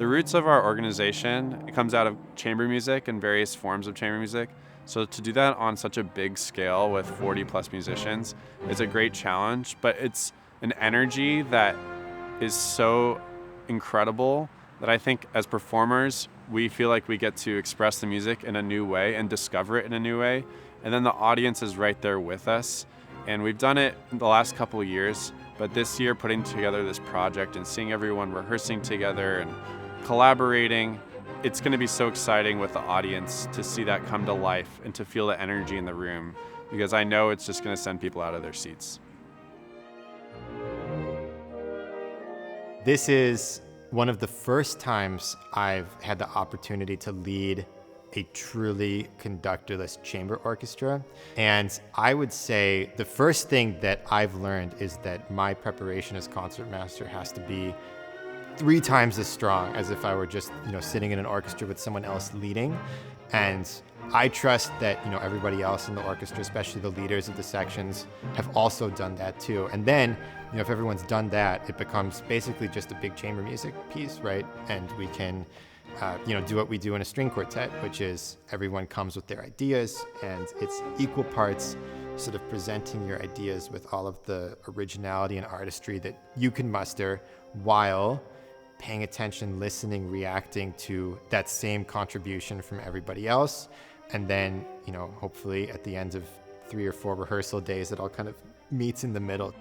The roots of our organization, it comes out of chamber music and various forms of chamber music. So to do that on such a big scale with 40 plus musicians is a great challenge, but it's an energy that is so incredible that I think as performers, we feel like we get to express the music in a new way and discover it in a new way. And then the audience is right there with us. And we've done it in the last couple of years, but this year putting together this project and seeing everyone rehearsing together and collaborating, it's going to be so exciting with the audience to see that come to life and to feel the energy in the room, because I know it's just going to send people out of their seats. This is one of the first times I've had the opportunity to lead a truly conductorless chamber orchestra. And I would say the first thing that I've learned is that my preparation as concertmaster has to be 3 times as strong as if I were just, sitting in an orchestra with someone else leading. And I trust that, everybody else in the orchestra, especially the leaders of the sections, have also done that too. And then, if everyone's done that, it becomes basically just a big chamber music piece, right? And we can, do what we do in a string quartet, which is everyone comes with their ideas, and it's equal parts sort of presenting your ideas with all of the originality and artistry that you can muster while paying attention, listening, reacting to that same contribution from everybody else. And then, hopefully at the end of 3 or 4 rehearsal days, it all kind of meets in the middle.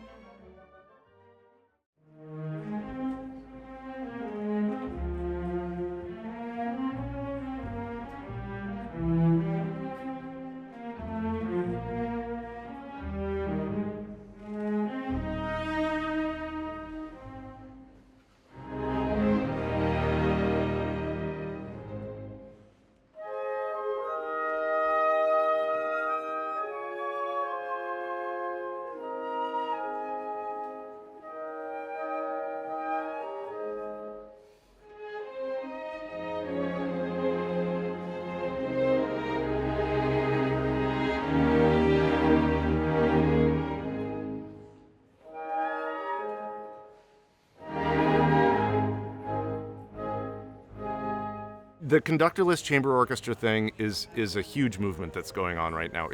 The conductorless chamber orchestra thing is a huge movement that's going on right now.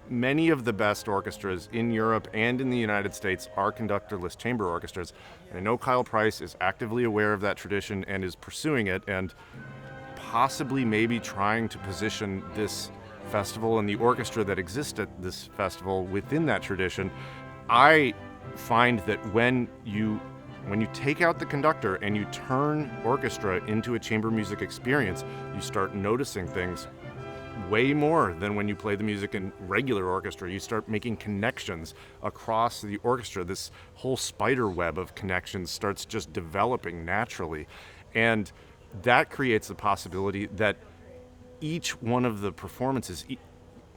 Many of the best orchestras in Europe and in the United States are conductorless chamber orchestras. And I know Kyle Price is actively aware of that tradition and is pursuing it, and possibly maybe trying to position this festival and the orchestra that exists at this festival within that tradition. I find that when you take out the conductor and you turn orchestra into a chamber music experience, you start noticing things way more than when you play the music in regular orchestra. You start making connections across the orchestra. This whole spider web of connections starts just developing naturally. And that creates the possibility that each one of the performances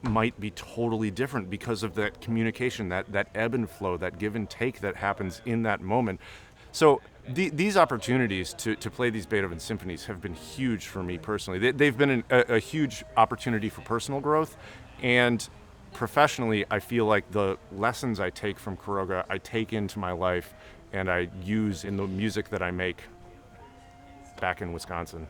might be totally different because of that communication, that ebb and flow, that give and take that happens in that moment. So these opportunities to play these Beethoven symphonies have been huge for me personally. They've been a huge opportunity for personal growth, and professionally, I feel like the lessons I take from Caroga, I take into my life and I use in the music that I make back in Wisconsin.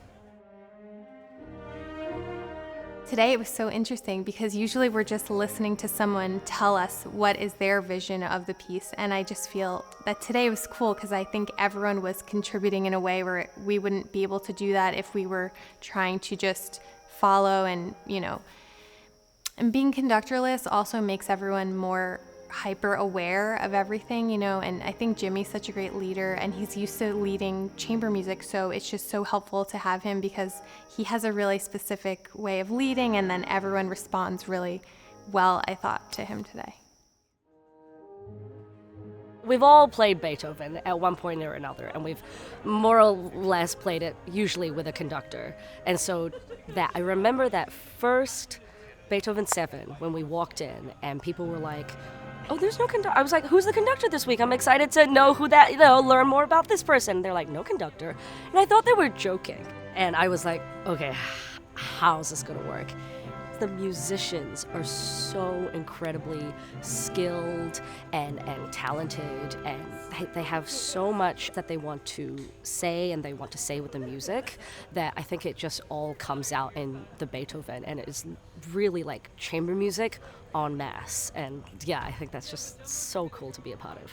Today it was so interesting because usually we're just listening to someone tell us what is their vision of the piece, and I just feel that today was cool because I think everyone was contributing in a way where we wouldn't be able to do that if we were trying to just follow and being conductorless also makes everyone more hyper aware of everything, and I think Jimmy's such a great leader and he's used to leading chamber music, so it's just so helpful to have him because he has a really specific way of leading, and then everyone responds really well, I thought, to him today. We've all played Beethoven at one point or another, and we've more or less played it usually with a conductor. And so I remember that first Beethoven 7 when we walked in and people were like, oh, there's no conductor. I was like, who's the conductor this week? I'm excited to know who that, learn more about this person. They're like, no conductor. And I thought they were joking. And I was like, okay, how's this going to work? The musicians are so incredibly skilled and talented, and they have so much that they want to say and they want to say with the music that I think it just all comes out in the Beethoven, and it is really like chamber music en masse. And yeah, I think that's just so cool to be a part of.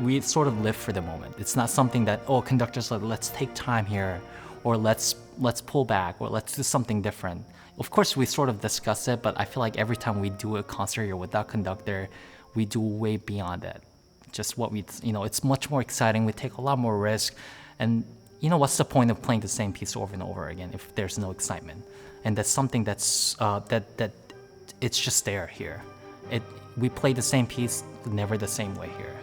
We sort of live for the moment. It's not something that, oh, conductors like, let's take time here, or let's pull back, or let's do something different. Of course, we sort of discuss it, but I feel like every time we do a concert here without conductor, we do way beyond that. Just what it's much more exciting. We take a lot more risk, and what's the point of playing the same piece over and over again if there's no excitement? And that's something that's that it's just there here. We play the same piece, never the same way here.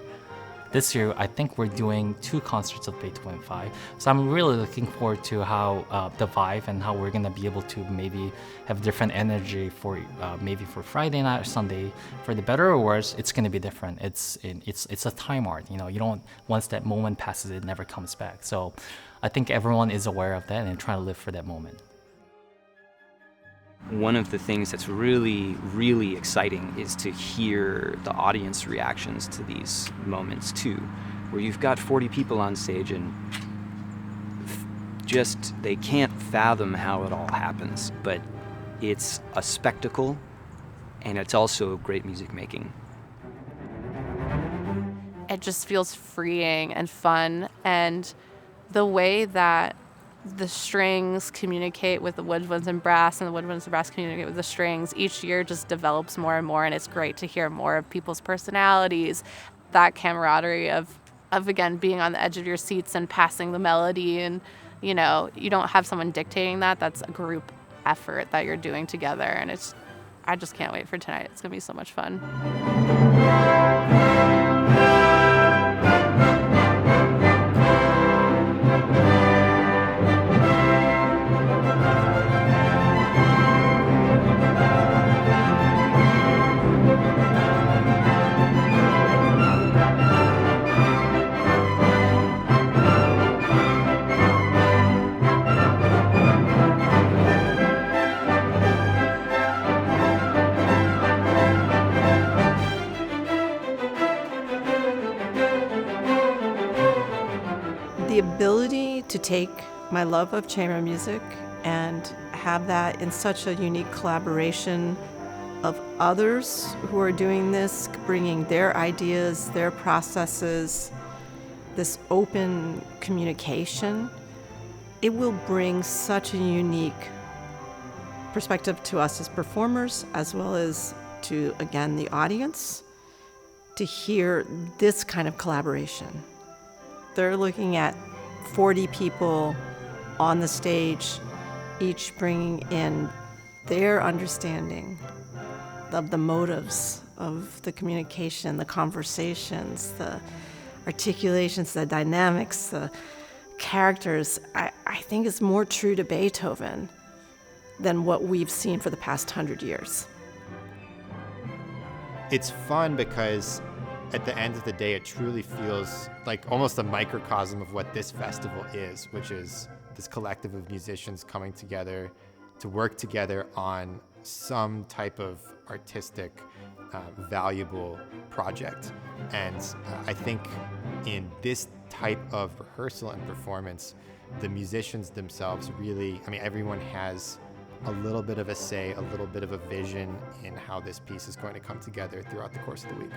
This year, I think we're doing 2 concerts of Beethoven 5. So I'm really looking forward to how the vibe and how we're gonna be able to maybe have different energy for maybe for Friday night or Sunday. For the better or worse, it's gonna be different. It's a time art. You don't, once that moment passes, it never comes back. So I think everyone is aware of that and trying to live for that moment. One of the things that's really, really exciting is to hear the audience reactions to these moments too, where you've got 40 people on stage and just, they can't fathom how it all happens, but it's a spectacle and it's also great music making. It just feels freeing and fun, and the way that the strings communicate with the woodwinds and brass, and the woodwinds and brass communicate with the strings, each year just develops more and more, and it's great to hear more of people's personalities, that camaraderie of again being on the edge of your seats and passing the melody, and you don't have someone dictating that. That's a group effort that you're doing together, and I just can't wait for tonight. It's gonna be so much fun. The ability to take my love of chamber music and have that in such a unique collaboration of others who are doing this, bringing their ideas, their processes, this open communication, it will bring such a unique perspective to us as performers, as well as to, again, the audience, to hear this kind of collaboration. They're looking at 40 people on the stage, each bringing in their understanding of the motives of the communication, the conversations, the articulations, the dynamics, the characters. I think is more true to Beethoven than what we've seen for the past 100 years. It's fun because at the end of the day, it truly feels like almost a microcosm of what this festival is, which is this collective of musicians coming together to work together on some type of artistic, valuable project. And I think in this type of rehearsal and performance, the musicians themselves really, everyone has a little bit of a say, a little bit of a vision in how this piece is going to come together throughout the course of the week.